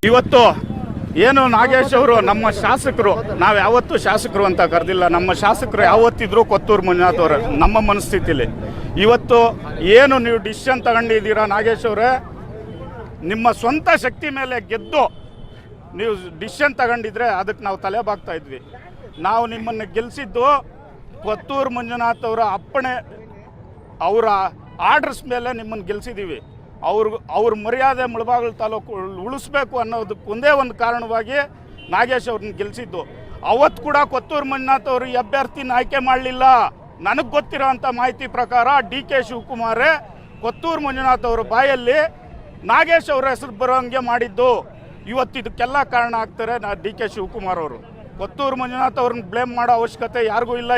ಇವತ್ತು ಏನು ನಾಗೇಶ್ ಅವರು ನಮ್ಮ ಶಾಸಕರು, ನಾವು ಯಾವತ್ತೂ ಶಾಸಕರು ಅಂತ ಕರೆದಿಲ್ಲ, ನಮ್ಮ ಶಾಸಕರು ಯಾವತ್ತಿದ್ರು ಕೊತ್ತೂರು ಮಂಜುನಾಥ್ ಅವರು ನಮ್ಮ ಮನಸ್ಥಿತಿಲಿ. ಇವತ್ತು ಏನು ನೀವು ಡಿಸಿಷನ್ ತಗೊಂಡಿದ್ದೀರಾ ನಾಗೇಶ್ ಅವರೇ, ನಿಮ್ಮ ಸ್ವಂತ ಶಕ್ತಿ ಮೇಲೆ ಗೆದ್ದು ನೀವು ಡಿಸಿಷನ್ ತಗೊಂಡಿದ್ರೆ ಅದಕ್ಕೆ ನಾವು ತಲೆ ಬಾಗ್ತಾ ಇದ್ವಿ. ನಾವು ನಿಮ್ಮನ್ನು ಗೆಲ್ಲಿಸಿದ್ದು ಕೊತ್ತೂರು ಮಂಜುನಾಥ್ ಅವರ ಅಪ್ಪಣೆ, ಅವರ ಆರ್ಡರ್ಸ್ ಮೇಲೆ ನಿಮ್ಮನ್ನು ಗೆಲ್ಲಿಸಿದ್ದೀವಿ. ಅವ್ರ ಮರ್ಯಾದೆ ಮುಳಬಾಗಿಲು ತಾಲೂಕು ಉಳಿಸ್ಬೇಕು ಅನ್ನೋದಕ್ಕೆ ಒಂದೇ ಒಂದು ಕಾರಣವಾಗಿ ನಾಗೇಶ್ ಅವ್ರನ್ನ ಗೆಲ್ಲಿಸಿದ್ದು. ಅವತ್ತು ಕೂಡ ಕೊತ್ತೂರು ಮಂಜುನಾಥ್ ಅವರು ಈ ಅಭ್ಯರ್ಥಿನ ಆಯ್ಕೆ ಮಾಡಲಿಲ್ಲ. ನನಗೆ ಗೊತ್ತಿರೋ ಅಂಥ ಮಾಹಿತಿ ಪ್ರಕಾರ DK ಶಿವಕುಮಾರೇ ಕೊತ್ತೂರು ಮಂಜುನಾಥ್ ಅವರ ಬಾಯಲ್ಲಿ ನಾಗೇಶ್ ಅವರ ಹೆಸರು ಬರೋಂಗೆ ಮಾಡಿದ್ದು. ಇವತ್ತು ಇದಕ್ಕೆಲ್ಲ ಕಾರಣ ಆಗ್ತಾರೆ DK ಶಿವಕುಮಾರ್ ಅವರು. ಕೊತ್ತೂರು ಮಂಜುನಾಥ್ ಅವ್ರನ್ನ ಬ್ಲೇಮ್ ಮಾಡೋ ಅವಶ್ಯಕತೆ ಯಾರಿಗೂ ಇಲ್ಲ.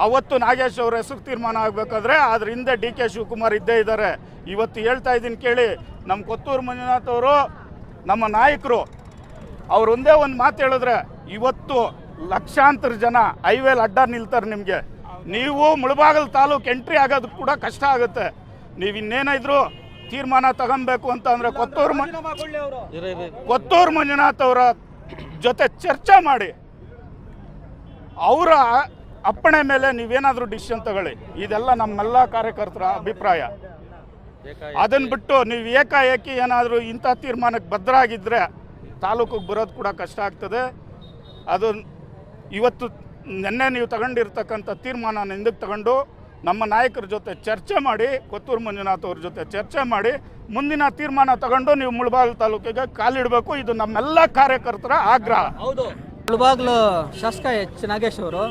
ಅವತ್ತು ನಾಗೇಶ್ ಅವ್ರ ಹೆಸರು ತೀರ್ಮಾನ ಆಗಬೇಕಾದ್ರೆ ಅದ್ರ ಹಿಂದೆ DK ಶಿವಕುಮಾರ್ ಇದ್ದೇ ಇದ್ದಾರೆ. ಇವತ್ತು ಹೇಳ್ತಾ ಇದ್ದೀನಿ ಕೇಳಿ, ನಮ್ಮ ಕೊತ್ತೂರು ಮಂಜುನಾಥ್ ಅವರು ನಮ್ಮ ನಾಯಕರು, ಅವ್ರು ಒಂದೇ ಒಂದು ಮಾತು ಹೇಳಿದ್ರೆ ಇವತ್ತು ಲಕ್ಷಾಂತರ ಜನ ಹೈವೇಲಿ ಅಡ್ಡ ನಿಲ್ತಾರೆ. ನಿಮಗೆ ನೀವು ಮುಳಬಾಗಿಲು ತಾಲೂಕು ಎಂಟ್ರಿ ಆಗೋದಕ್ಕೆ ಕೂಡ ಕಷ್ಟ ಆಗುತ್ತೆ. ನೀವು ಇನ್ನೇನಿದ್ರು ತೀರ್ಮಾನ ತಗೊಬೇಕು ಅಂತ ಅಂದರೆ ಕೊತ್ತೂರು ಮಂಜುನಾಥ್ ಅವರ ಜೊತೆ ಚರ್ಚೆ ಮಾಡಿ ಅವರ ಅಪ್ಪಣೆ ಮೇಲೆ ನೀವೇನಾದರೂ ಡಿಸಿಷನ್ ತಗೊಳ್ಳಿ. ಇದೆಲ್ಲ ನಮ್ಮೆಲ್ಲ ಕಾರ್ಯಕರ್ತರ ಅಭಿಪ್ರಾಯ. ಅದನ್ನು ಬಿಟ್ಟು ನೀವು ಏಕಾಏಕಿ ಏನಾದರೂ ಇಂಥ ತೀರ್ಮಾನಕ್ಕೆ ಬದ್ಧರಾಗಿದ್ದರೆ ತಾಲೂಕಿಗೆ ಬರೋದು ಕೂಡ ಕಷ್ಟ ಆಗ್ತದೆ. ಅದು ಇವತ್ತು ನಿನ್ನೆ ನೀವು ತಗೊಂಡಿರ್ತಕ್ಕಂಥ ತೀರ್ಮಾನ ಹಿಂದಕ್ಕೆ ತಗೊಂಡು ನಮ್ಮ ನಾಯಕರ ಜೊತೆ ಚರ್ಚೆ ಮಾಡಿ, ಕೊತ್ತೂರು ಮಂಜುನಾಥ್ ಅವ್ರ ಜೊತೆ ಚರ್ಚೆ ಮಾಡಿ ಮುಂದಿನ ತೀರ್ಮಾನ ತಗೊಂಡು ನೀವು ಮುಳಬಾಗಿಲು ತಾಲೂಕಿಗೆ ಕಾಲಿಡಬೇಕು. ಇದು ನಮ್ಮೆಲ್ಲ ಕಾರ್ಯಕರ್ತರ ಆಗ್ರಹ. ಹೌದು, ಮುಳಬಾಗಿಲು ಶಾಸಕ ನಾಗೇಶ್ ಅವರು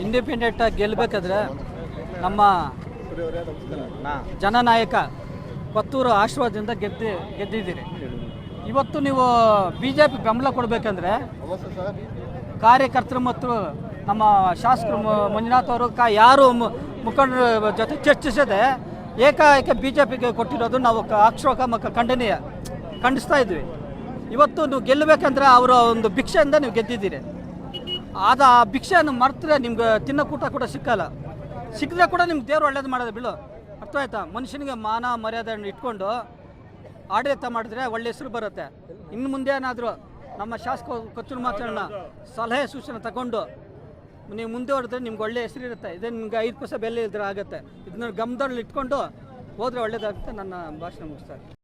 ಇಂಡಿಪೆಂಡೆಂಟ್ ಆಗಿ ಗೆಲ್ಲಬೇಕಾದ್ರೆ ನಮ್ಮ ಜನನಾಯಕ ಕೊತ್ತೂರು ಆಶೀರ್ವಾದದಿಂದ ಗೆದ್ದಿದ್ದೀರಿ. ಇವತ್ತು ನೀವು BJP ಬೆಂಬಲ ಕೊಡಬೇಕಂದ್ರೆ ಕಾರ್ಯಕರ್ತರು ಮತ್ತು ನಮ್ಮ ಶಾಸಕರು ಮಂಜುನಾಥ್ ಅವರು ಯಾರು ಮುಖಂಡರ ಜೊತೆ ಚರ್ಚಿಸದೆ ಏಕಾಏಕ BJPಗೆ ಕೊಟ್ಟಿರೋದು ನಾವು ಅಕ್ಷೋಕ ಮತ್ತು ಖಂಡಿಸ್ತಾ ಇದ್ವಿ. ಇವತ್ತು ನೀವು ಗೆಲ್ಲಬೇಕಂದ್ರೆ ಅವರ ಒಂದು ಭಿಕ್ಷೆಯಿಂದ ನೀವು ಗೆದ್ದಿದ್ದೀರಿ. ಆ ಭಿಕ್ಷೆಯನ್ನು ಮರೆತರೆ ನಿಮ್ಗೆ ತಿನ್ನೋಕೂಟ ಕೂಡ ಸಿಕ್ಕಲ್ಲ. ಸಿಕ್ಕಿದ್ರೆ ಕೂಡ ನಿಮ್ಗೆ ದೇವ್ರು ಒಳ್ಳೇದು ಮಾಡೋದು ಬಿಡು. ಅರ್ಥ ಆಯ್ತಾ? ಮನುಷ್ಯನಿಗೆ ಮಾನ ಮರ್ಯಾದೆಯನ್ನು ಇಟ್ಕೊಂಡು ಆಡಳಿತ ಮಾಡಿದ್ರೆ ಒಳ್ಳೆ ಹೆಸರು ಬರುತ್ತೆ. ಇನ್ನು ಮುಂದೆ ಏನಾದರೂ ನಮ್ಮ ಶಾಸಕ ಕೊತ್ತೂರು ಮಾತನ್ನ ಸಲಹೆ ಸೂಚನೆ ತಗೊಂಡು ನೀವು ಮುಂದೆ ಹೊಡೆದ್ರೆ ನಿಮ್ಗೆ ಒಳ್ಳೆ ಹೆಸರು ಇರುತ್ತೆ. ಇದೇ ನಿಮ್ಗೆ 5 ಪೈಸೆ ಬೆಲೆ ಇದ್ರೆ ಆಗುತ್ತೆ. ಇದನ್ನ ಗಮನದಲ್ಲಿ ಇಟ್ಕೊಂಡು ಹೋದರೆ ಒಳ್ಳೇದಾಗುತ್ತೆ. ನನ್ನ ಭಾಷಣ ಮುಗಿಸ್ತಾರೆ.